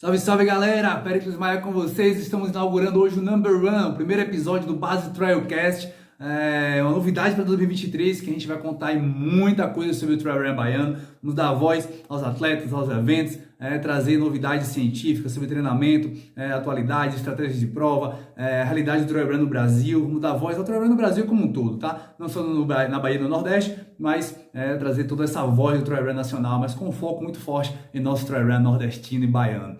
Salve, salve galera! Péricles Maia com vocês. Estamos inaugurando hoje o Number One, o primeiro episódio do Base Trailcast. É uma novidade para 2023 que a gente vai contar aí muita coisa sobre o Trail Run baiano, nos dar voz aos atletas, aos eventos, trazer novidades científicas sobre treinamento, atualidades, estratégias de prova, realidade do Trail Run no Brasil, vamos dar voz ao Trail Run no Brasil como um todo, tá? Não só na Bahia e no Nordeste, mas trazer toda essa voz do Trail Run nacional, mas com um foco muito forte em nosso Trail Run nordestino e baiano.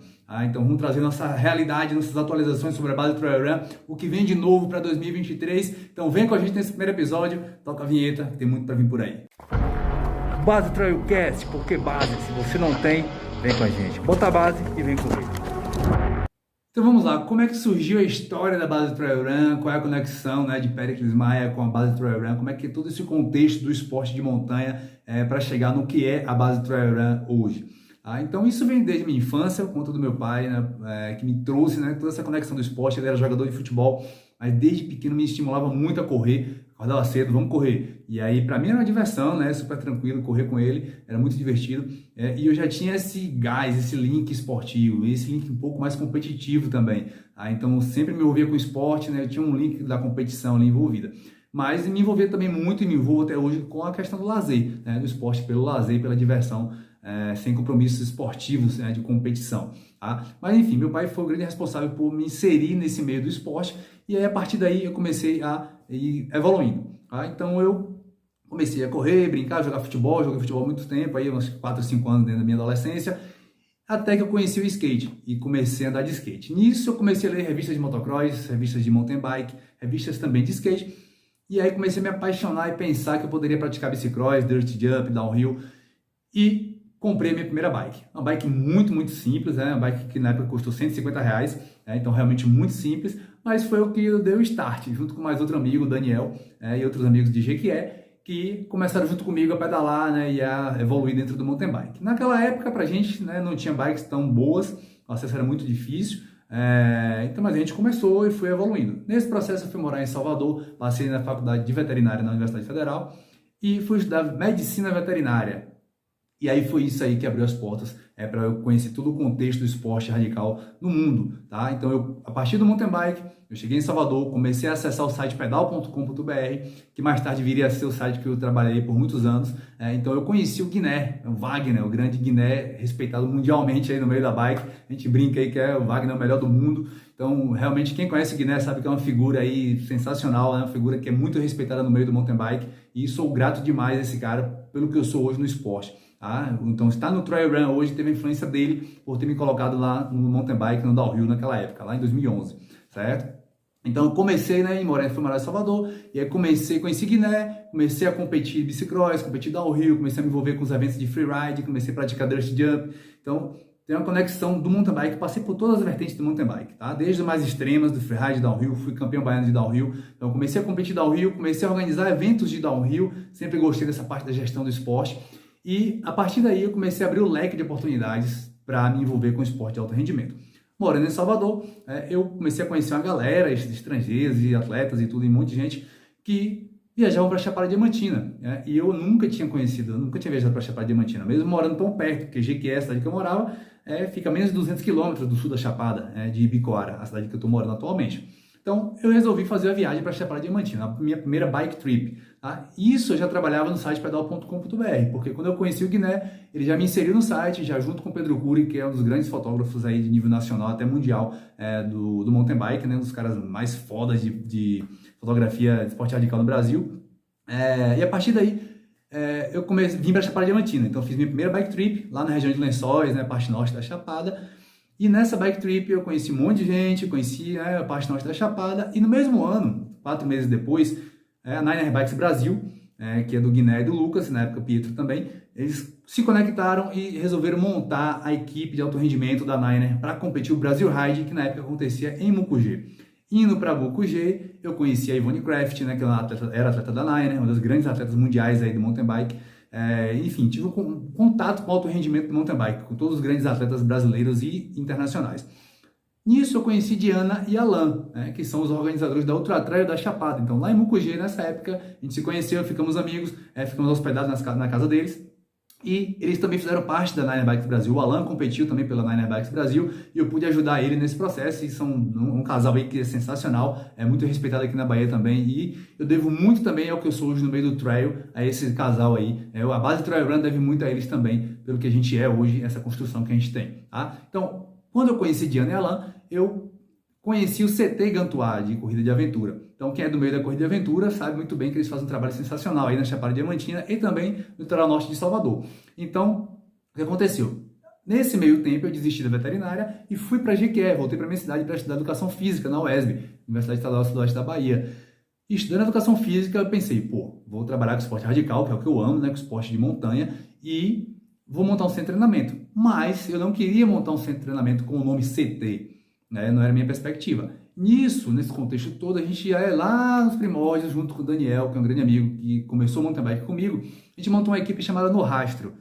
Então vamos trazer nossa realidade, nossas atualizações sobre a base do Trail Run, o que vem de novo para 2023. Então vem com a gente nesse primeiro episódio, toca a vinheta, que tem muito para vir por aí. Base Trailcast, porque base, se você não tem, vem com a gente. Bota a base e vem comigo. Então vamos lá, como é que surgiu a história da base do Trail Run, qual é a conexão de Péricles Maia com a base do Trail Run, como é que é todo esse contexto do esporte de montanha para chegar no que é a base do Trail Run hoje. Então isso vem desde minha infância, por conta do meu pai, que me trouxe toda essa conexão do esporte. Ele era jogador de futebol, mas desde pequeno me estimulava muito a correr, acordava cedo, vamos correr. E aí para mim era uma diversão, super tranquilo correr com ele, era muito divertido. E eu já tinha esse gás, esse link esportivo, esse link um pouco mais competitivo também. Então eu sempre me envolvia com o esporte, eu tinha um link da competição ali envolvida. Mas me envolvia também muito e me envolvo até hoje com a questão do lazer, do esporte pelo lazer, pela diversão, sem compromissos esportivos de competição. Mas enfim, meu pai foi o grande responsável por me inserir nesse meio do esporte e aí a partir daí eu comecei a ir evoluindo. Então eu comecei a correr, brincar, jogar futebol, joguei futebol há muito tempo, aí uns 4 ou 5 anos dentro da minha adolescência, até que eu conheci o skate e comecei a andar de skate. Nisso eu comecei a ler revistas de motocross, revistas de mountain bike, revistas também de skate, e aí comecei a me apaixonar e pensar que eu poderia praticar bicicross, dirt jump, downhill, e comprei a minha primeira bike. Uma bike muito, muito simples, uma bike que na época custou R$150, então realmente muito simples, mas foi o que deu o start, junto com mais outro amigo, o Daniel, e outros amigos de Jequié, que começaram junto comigo a pedalar e a evoluir dentro do mountain bike. Naquela época, pra gente, não tinha bikes tão boas, o acesso era muito difícil, então mas a gente começou e foi evoluindo. Nesse processo eu fui morar em Salvador, passei na faculdade de veterinária na Universidade Federal e fui estudar medicina veterinária. E aí foi isso aí que abriu as portas para eu conhecer todo o contexto do esporte radical no mundo, tá? Então a partir do mountain bike, eu cheguei em Salvador, comecei a acessar o site pedal.com.br, que mais tarde viria a ser o site que eu trabalhei por muitos anos. Então eu conheci o Guiné, o Wagner, o grande Guiné, respeitado mundialmente aí no meio da bike. A gente brinca aí que o Wagner é o melhor do mundo. Então realmente quem conhece o Guiné sabe que é uma figura aí sensacional, uma figura que é muito respeitada no meio do mountain bike. E sou grato demais a esse cara pelo que eu sou hoje no esporte. Então estar no Trail Run hoje teve a influência dele por ter me colocado lá no mountain bike, no downhill naquela época, lá em 2011, certo? Então eu comecei fui morar em Salvador, e aí conheci Guiné, comecei a competir bicicross, competir downhill, comecei a me envolver com os eventos de freeride, comecei a praticar dirt jump. Então tem uma conexão do mountain bike, passei por todas as vertentes do mountain bike, tá? Desde as mais extremas, do freeride, downhill, fui campeão baiano de downhill, então comecei a competir downhill, comecei a organizar eventos de downhill, sempre gostei dessa parte da gestão do esporte. E a partir daí eu comecei a abrir o leque de oportunidades para me envolver com o esporte de alto rendimento. Morando em Salvador, eu comecei a conhecer uma galera, estrangeiros e atletas e tudo, e um monte de gente que viajavam para Chapada Diamantina. E eu nunca tinha viajado para Chapada Diamantina, mesmo morando tão perto, porque Jequié, a cidade que eu morava, fica a menos de 200 quilômetros do sul da Chapada, de Ibicoara, a cidade que eu estou morando atualmente. Então, eu resolvi fazer a viagem para Chapada Diamantina, a minha primeira bike trip. Isso eu já trabalhava no site pedal.com.br, porque quando eu conheci o Guiné, ele já me inseriu no site, já junto com o Pedro Cury, que é um dos grandes fotógrafos aí de nível nacional, até mundial, do mountain bike, um dos caras mais fodas de fotografia de esporte radical no Brasil. E a partir daí, eu vim para Chapada Diamantina. Então, fiz minha primeira bike trip lá na região de Lençóis, parte norte da Chapada. E nessa bike trip eu conheci um monte de gente, conheci a parte norte da Chapada, e no mesmo ano, 4 meses depois, a Niner Bikes Brasil, que é do Guiné e do Lucas, na época Pietro também, eles se conectaram e resolveram montar a equipe de alto rendimento da Niner para competir o Brasil Ride, que na época acontecia em Mucugê. Indo para Mucugê, eu conheci a Ivone Craft, que era atleta da Niner, uma das grandes atletas mundiais aí do mountain bike. Enfim, tive um contato com o alto rendimento do mountain bike, com todos os grandes atletas brasileiros e internacionais. Nisso eu conheci Diana e Alan, que são os organizadores da Ultra Trail da Chapada. Então lá em Mucugê, nessa época, a gente se conheceu, ficamos amigos, ficamos hospedados na casa deles. E eles também fizeram parte da Niner Bikes Brasil. O Alan competiu também pela Niner Bikes Brasil e eu pude ajudar ele nesse processo. E são um casal aí que é sensacional, é muito respeitado aqui na Bahia também. E eu devo muito também ao que eu sou hoje no meio do trail, a esse casal aí. A base Trail Run deve muito a eles também, pelo que a gente é hoje, essa construção que a gente tem. Tá? Então, quando eu conheci Diana e Alan, eu conheci o CT Gantois de corrida de aventura. Então, quem é do meio da corrida de aventura sabe muito bem que eles fazem um trabalho sensacional aí na Chapada Diamantina e também no litoral norte de Salvador. Então, o que aconteceu? Nesse meio tempo, eu desisti da veterinária e fui para Jequié, voltei para minha cidade para estudar educação física na UESB, Universidade Estadual do Sudoeste da Bahia. E estudando educação física, eu pensei, vou trabalhar com esporte radical, que é o que eu amo, né, com esporte de montanha, e vou montar um centro de treinamento. Mas eu não queria montar um centro de treinamento com o nome CT, né? Não era a minha perspectiva. Nesse contexto todo, a gente ia lá nos primórdios, junto com o Daniel, que é um grande amigo, que começou o mountain bike comigo, a gente montou uma equipe chamada No Rastro.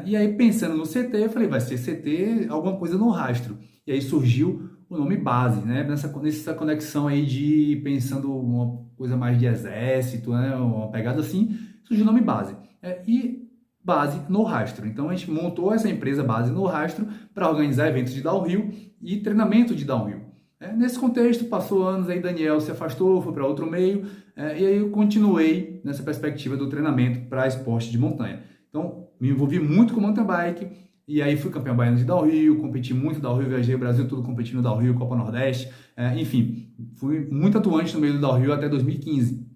E aí, pensando no CT, eu falei, vai ser CT, alguma coisa no rastro. E aí surgiu o nome Base, né? Nessa conexão aí de, pensando uma coisa mais de exército, né? Uma pegada assim, surgiu o nome Base. E Base no Rastro. Então, a gente montou essa empresa Base no Rastro para organizar eventos de downhill e treinamento de downhill. Nesse contexto, passou anos, aí Daniel se afastou, foi para outro meio, e aí eu continuei nessa perspectiva do treinamento para esporte de montanha. Então, me envolvi muito com mountain bike, e aí fui campeão baiano de downhill, competi muito downhill, viajei o Brasil todo competindo downhill, Copa Nordeste, enfim, fui muito atuante no meio do downhill até 2015.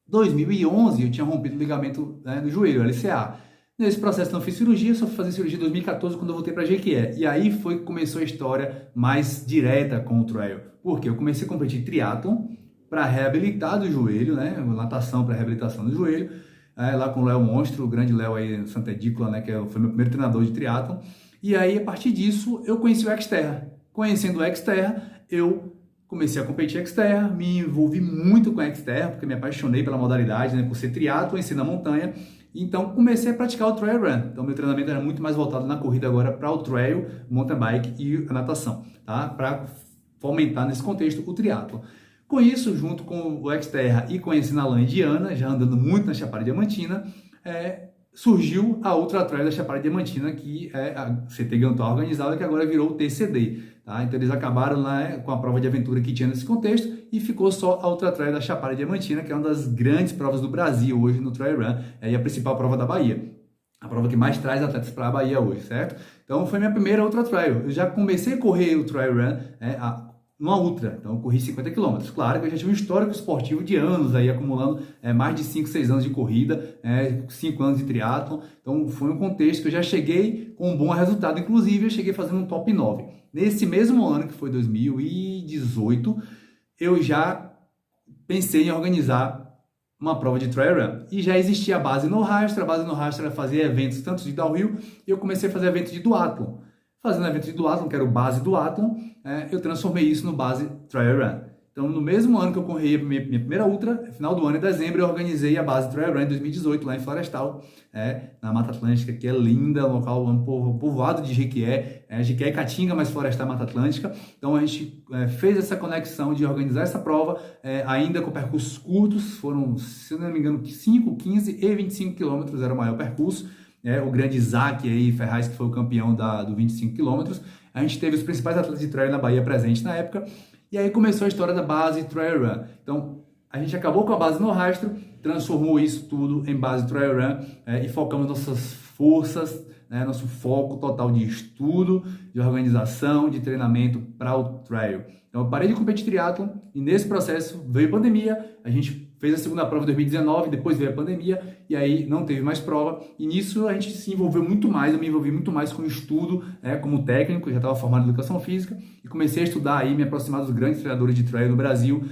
2011 eu tinha rompido o ligamento, né, do joelho, LCA. Nesse processo não fiz cirurgia, só fui fazer cirurgia em 2014 quando eu voltei para Jequié. E aí foi que começou a história mais direta com o trail. Porque eu comecei a competir triatlon para reabilitar do joelho, né? Natação para reabilitação do joelho. Lá com o Léo Monstro, o grande Léo aí, Santa Edícula, né? Que foi meu primeiro treinador de triatlon. E aí, a partir disso, eu conheci o Xterra. Conhecendo o Xterra, eu comecei a competir Xterra, me envolvi muito com a Xterra, porque me apaixonei pela modalidade, né? Por ser triatlon, ensino na montanha. Então, comecei a praticar o trail run. Então, meu treinamento era muito mais voltado na corrida agora para o trail, mountain bike e a natação, tá? Para fomentar nesse contexto o triatlo. Com isso, junto com o Xterra e conhecendo a Alan e Diana, já andando muito na Chapada Diamantina, surgiu a Ultra Trail da Chapada Diamantina, que é a CT Gantois organizada, que agora virou o TCD. Tá? Então, eles acabaram lá com a prova de aventura que tinha nesse contexto e ficou só a Ultra Trail da Chapada Diamantina, que é uma das grandes provas do Brasil hoje no Trail Run, e a principal prova da Bahia. A prova que mais traz atletas para a Bahia hoje, certo? Então, foi minha primeira Ultra Trail. Eu já comecei a correr o Trail Run numa ultra, então eu corri 50 km. Claro que eu já tive um histórico esportivo de anos aí, acumulando mais de 5, 6 anos de corrida, 5 anos de triatlon, então foi um contexto que eu já cheguei com um bom resultado, inclusive eu cheguei fazendo um top 9. Nesse mesmo ano, que foi 2018, eu já pensei em organizar uma prova de trail run, e já existia a base no rastro. A base no rastro era fazer eventos tanto de downhill, e eu comecei a fazer eventos de duathlon. Fazendo evento de duathlon, que era o base duathlon, eu transformei isso no base trail run. Então, no mesmo ano que eu corri minha primeira ultra, final do ano, em dezembro, eu organizei a base trail run em 2018, lá em Florestal, na Mata Atlântica, que é linda, um local povoado de Jequié, Jequié e Caatinga, mas Florestal Mata Atlântica. Então, a gente fez essa conexão de organizar essa prova, ainda com percursos curtos, foram, se não me engano, 5, 15 e 25 quilômetros era o maior percurso. O grande Isaac aí, Ferraz, que foi o campeão do 25 km. A gente teve os principais atletas de trail na Bahia presentes na época. E aí começou a história da base Trail Run. Então, a gente acabou com a base no rastro, transformou isso tudo em base Trail Run e focamos nossas forças, nosso foco total de estudo, de organização, de treinamento para o trail. Então, eu parei de competir triatlon e nesse processo veio a pandemia, a gente fez a segunda prova em 2019, depois veio a pandemia e aí não teve mais prova. E nisso a gente se envolveu muito mais, eu me envolvi muito mais com o estudo, como técnico, eu já estava formado em educação física e comecei a estudar aí, me aproximar dos grandes treinadores de trail no Brasil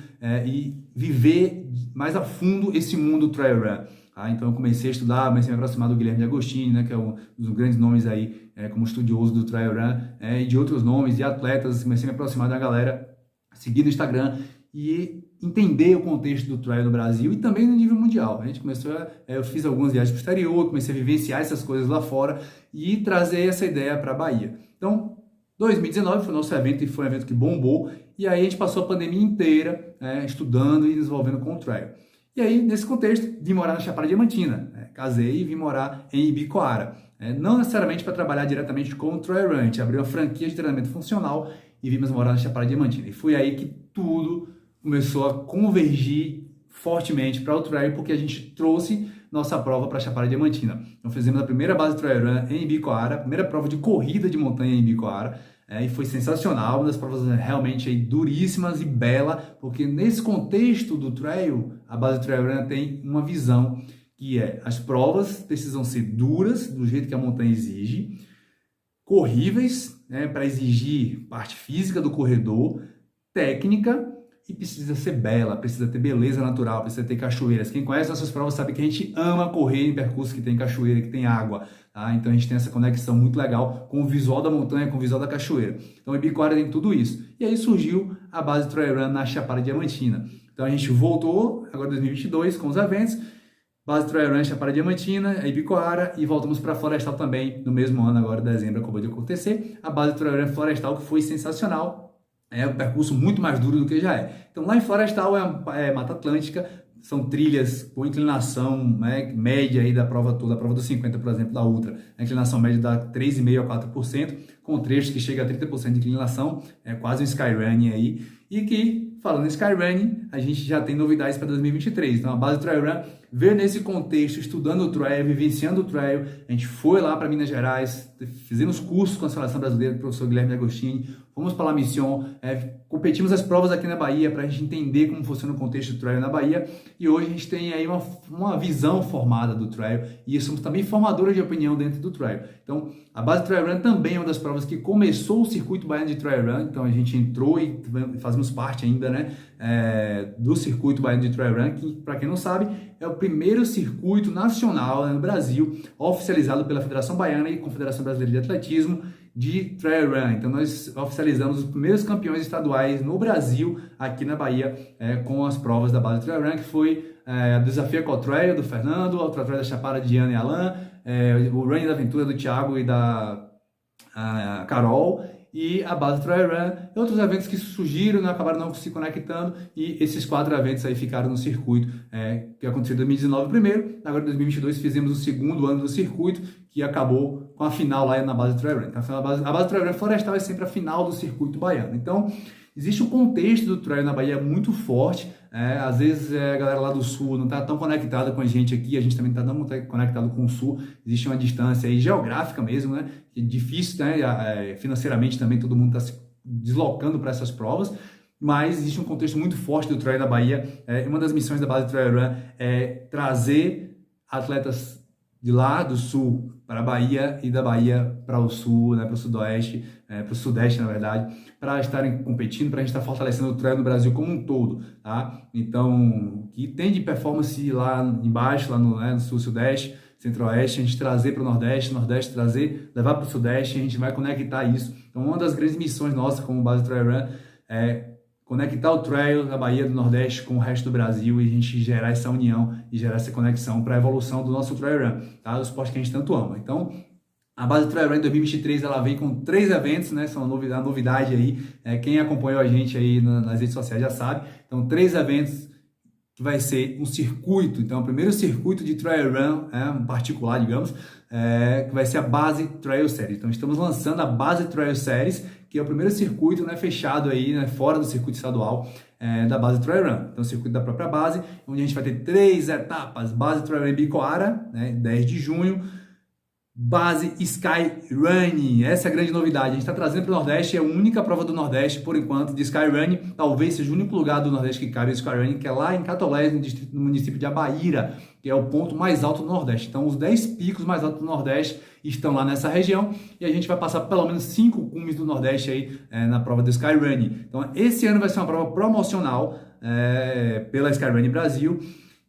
e viver mais a fundo esse mundo trail run. Então eu comecei a estudar, comecei a me aproximar do Guilherme de Agostini, que é um dos grandes nomes aí, como estudioso do trail run, e de outros nomes, de atletas. Comecei a me aproximar da galera, seguir no Instagram e entender o contexto do trail no Brasil e também no nível mundial. A gente começou eu fiz algumas viagens para o exterior, comecei a vivenciar essas coisas lá fora e trazer essa ideia para a Bahia. Então, 2019 foi o nosso evento e foi um evento que bombou, e aí a gente passou a pandemia inteira estudando e desenvolvendo com o trail. E aí, nesse contexto, vim morar na Chapada Diamantina. casei e vim morar em Ibicoara. Não necessariamente para trabalhar diretamente com o Trail Run, a gente abriu uma franquia de treinamento funcional e vimos morar na Chapada Diamantina. E foi aí que tudo começou a convergir fortemente para o trail, porque a gente trouxe nossa prova para a Chapada Diamantina. Então fizemos a primeira base Trail Run em Ibicoara, a primeira prova de corrida de montanha em Ibicoara, e foi sensacional, uma das provas realmente duríssimas e bela, porque nesse contexto do trail, a base Trail Run tem uma visão que as provas precisam ser duras, do jeito que a montanha exige, corríveis, para exigir parte física do corredor, técnica, e precisa ser bela, precisa ter beleza natural, precisa ter cachoeiras. Quem conhece nossas provas sabe que a gente ama correr em percursos que tem cachoeira, que tem água, tá? Então a gente tem essa conexão muito legal com o visual da montanha, com o visual da cachoeira. Então Ibicoara tem tudo isso. E aí surgiu a base Trail Run na Chapada Diamantina. Então a gente voltou agora em 2022 com os eventos, base Trail Run Chapada Diamantina, Ibicoara, e voltamos para Florestal também no mesmo ano, agora dezembro acabou de acontecer. A base Trail Run Florestal, que foi sensacional. É um percurso muito mais duro do que já é. Então lá em Florestal é Mata Atlântica, são trilhas com inclinação média aí da prova toda, a prova dos 50, por exemplo, da Ultra. A inclinação média dá 3,5% a 4%, com trechos que chega a 30% de inclinação, é quase um skyrunning aí. E que, falando em skyrunning, a gente já tem novidades para 2023. Então a base Trail Run veio nesse contexto, estudando o trail, vivenciando o trail. A gente foi lá para Minas Gerais, fizemos cursos com a Seleção Brasileira do professor Guilherme Agostini, fomos para La Mission, competimos as provas aqui na Bahia para a gente entender como funciona o contexto do trail na Bahia, e hoje a gente tem aí uma visão formada do trail, e somos também formadores de opinião dentro do trail. Então a base Trail Run também é uma das provas que começou o circuito baiano de Trail Run, então a gente entrou e fazemos parte ainda do circuito baiano de Trail Run, que, para quem não sabe, é o primeiro circuito nacional no Brasil, oficializado pela Federação Baiana e Confederação Brasileira de Atletismo de Trail Run. Então nós oficializamos os primeiros campeões estaduais no Brasil, aqui na Bahia, com as provas da base Trail Run, que foi o Desafio Ecotrail do Fernando, o Ultra Trail da Chapada de Ana e Alan, o Running da Aventura do Thiago e da Carol, e a base Trail Run, e outros eventos que surgiram, acabaram não se conectando, e esses 4 eventos aí ficaram no circuito, que aconteceu em 2019 primeiro, agora em 2022 fizemos o segundo ano do circuito, que acabou com a final lá na base Trail Run. Então, a base Trail Run Florestal é sempre a final do circuito baiano. Então, existe um contexto do trail na Bahia muito forte, às vezes a galera lá do sul não está tão conectada com a gente aqui, a gente também não está tão conectado com o sul, existe uma distância aí geográfica mesmo, que é difícil, financeiramente também todo mundo está se deslocando para essas provas, mas existe um contexto muito forte do trail na Bahia. Uma das missões da base Trail Run é trazer atletas de lá do sul para a Bahia e da Bahia para o sul, para o sudoeste, para o sudeste, na verdade, para estarem competindo, para a gente estar fortalecendo o trail no Brasil como um todo, tá? Então, que tem de performance lá embaixo, lá no sul, sudeste, centro-oeste, a gente trazer para o nordeste trazer, levar para o sudeste, a gente vai conectar isso. Então, uma das grandes missões nossas como base Trail Run é conectar o trail da Bahia do Nordeste com o resto do Brasil e a gente gerar essa união e gerar essa conexão para a evolução do nosso Trail Run, tá? O esporte que a gente tanto ama. Então, a base Trail Run em 2023 ela vem com 3 eventos, são a novidade aí, quem acompanhou a gente aí nas redes sociais já sabe. Então, 3 eventos que vai ser um circuito, então o primeiro circuito de Trail Run, um particular, digamos, que vai ser a base Trail Series. Então, estamos lançando a base Trail Series, que é o primeiro circuito fechado aí, fora do circuito estadual da base Trail Run. Então, o circuito da própria base, onde a gente vai ter 3 etapas. Base Trail Run Ibicoara, 10 de junho. Base Skyrunning, essa é a grande novidade. A gente está trazendo para o Nordeste, é a única prova do Nordeste, por enquanto, de Skyrunning. Talvez seja o único lugar do Nordeste que cabe o Skyrunning, que é lá em Catolés, no município de Abaíra, que é o ponto mais alto do Nordeste. Então, os 10 picos mais altos do Nordeste estão lá nessa região, e a gente vai passar pelo menos 5 cumes do Nordeste aí na prova do Skyrunning. Então, esse ano vai ser uma prova promocional pela Skyrunning Brasil.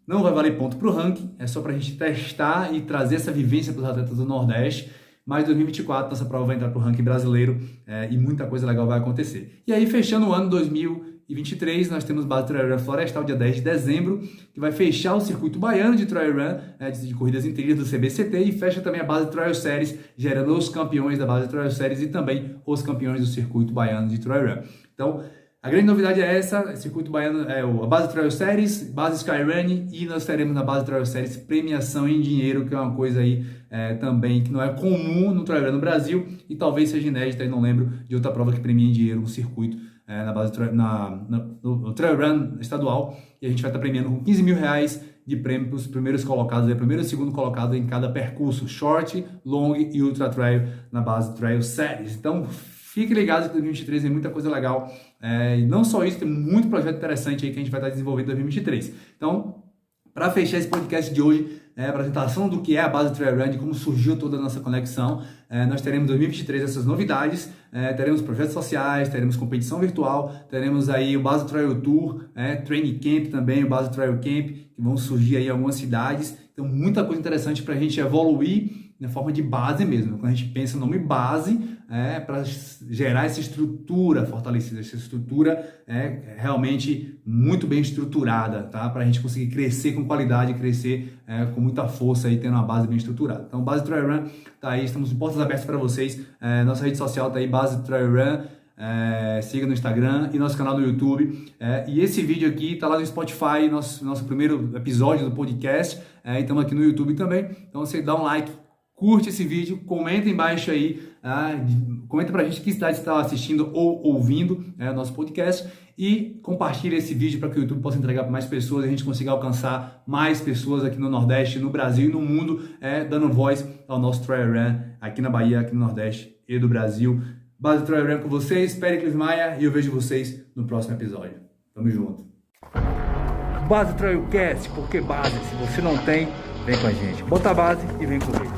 Não vai valer ponto para o ranking, é só para a gente testar e trazer essa vivência para os atletas do Nordeste. Mas em 2024 nossa prova vai entrar para o ranking brasileiro e muita coisa legal vai acontecer. E aí, fechando o ano 2023, nós temos base Trail Run Florestal, dia 10 de dezembro, que vai fechar o circuito baiano de Trail Run, de corridas em trilhas do CBCT, e fecha também a base Trail Series, gerando os campeões da base Trail Series e também os campeões do circuito baiano de Trail Run. Então, A grande novidade é essa, circuito baiano é a Base Trail Series, Base Skyrun, e nós teremos na Base Trail Series premiação em dinheiro, que é uma coisa aí também que não é comum no Trail Run no Brasil e talvez seja inédita, e não lembro de outra prova que premia em dinheiro um circuito na base no Trail Run estadual, e a gente vai estar premiando com 15 mil reais de prêmio para os primeiros colocados, primeiro e segundo colocado em cada percurso, short, long e ultra trail na Base Trail Series. Então, fique ligado que 2023 tem muita coisa legal, e não só isso, tem muito projeto interessante aí que a gente vai estar desenvolvendo em 2023. Então, para fechar esse podcast de hoje, a apresentação do que é a Base Trail Run, de como surgiu toda a nossa conexão, nós teremos em 2023 essas novidades, teremos projetos sociais, teremos competição virtual, teremos aí o Base Trail Tour, Training Camp também, o Base Trail Camp, que vão surgir aí em algumas cidades. Então, muita coisa interessante para a gente evoluir na forma de base mesmo. Quando a gente pensa no nome base, para gerar essa estrutura fortalecida, essa estrutura realmente muito bem estruturada, tá? Para a gente conseguir crescer com qualidade, crescer com muita força aí, tendo uma base bem estruturada. Então, Base Trail Run tá aí, estamos de portas abertas para vocês. Nossa rede social tá aí, Base Trail Run. Siga no Instagram e nosso canal no YouTube. E esse vídeo aqui tá lá no Spotify, nosso primeiro episódio do podcast. E estamos aqui no YouTube também. Então, você dá um like, curte esse vídeo, comenta embaixo aí, comenta pra gente que cidade você está assistindo ou ouvindo o nosso podcast, e compartilha esse vídeo para que o YouTube possa entregar para mais pessoas e a gente consiga alcançar mais pessoas aqui no Nordeste, no Brasil e no mundo, dando voz ao nosso Trail Run aqui na Bahia, aqui no Nordeste e do Brasil. Base Trail Run com vocês, Péricles Maia, e eu vejo vocês no próximo episódio. Tamo junto. Base Trail Cast, porque base, se você não tem, vem com a gente. Bota a base e vem comigo.